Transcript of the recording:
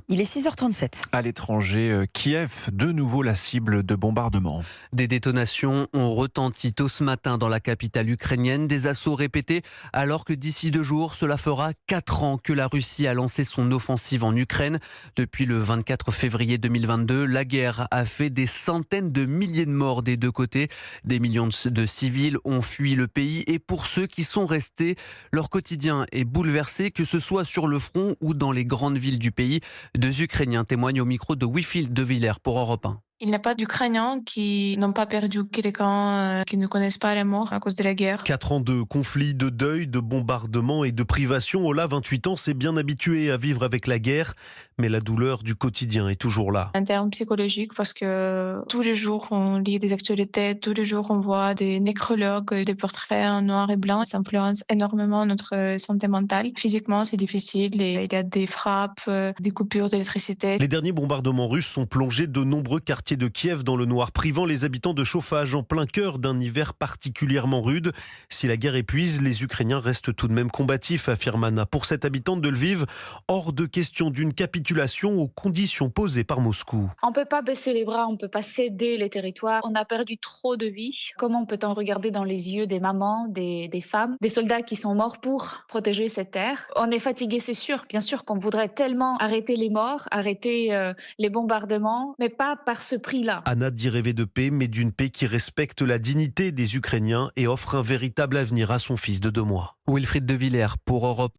Il est 6h37. À l'étranger, Kiev, de nouveau la cible de bombardements. Des détonations ont retenti tôt ce matin dans la capitale ukrainienne, des assauts répétés alors que d'ici 2 jours, cela fera 4 ans que la Russie a lancé son offensive en Ukraine. Depuis le 24 février 2022, la guerre a fait des centaines de milliers de morts des deux côtés. Des millions de civils ont fui le pays et pour ceux qui sont restés, leur quotidien est bouleversé, que ce soit sur le front ou dans les grandes villes du pays. Deux Ukrainiens témoignent au micro de Wilfried de Villers pour Europe 1. Il n'y a pas d'Ukrainiens qui n'ont pas perdu quelqu'un, qui ne connaissent pas la mort à cause de la guerre. 4 ans de conflits, de deuil, de bombardements et de privations. Ola, 28 ans, s'est bien habitué à vivre avec la guerre, mais la douleur du quotidien est toujours là. En termes psychologiques, parce que tous les jours on lit des actualités, tous les jours on voit des nécrologues, des portraits en noir et blanc. Ça influence énormément notre santé mentale. Physiquement, c'est difficile et il y a des frappes, des coupures d'électricité. Les derniers bombardements russes sont plongés de nombreux quartiers de Kiev dans le noir, privant les habitants de chauffage en plein cœur d'un hiver particulièrement rude. Si la guerre épuise, les Ukrainiens restent tout de même combatifs, affirme Anna. Pour cette habitante de Lviv, hors de question d'une capitulation aux conditions posées par Moscou. On ne peut pas baisser les bras, on ne peut pas céder les territoires. On a perdu trop de vies. Comment peut-on regarder dans les yeux des mamans, des femmes, des soldats qui sont morts pour protéger cette terre? On est fatigué, c'est sûr. Bien sûr qu'on voudrait tellement arrêter les morts, arrêter les bombardements, mais pas par ce prix-là. Anna dit rêver de paix, mais d'une paix qui respecte la dignité des Ukrainiens et offre un véritable avenir à son fils de 2 mois. Wilfried de Villers pour Europe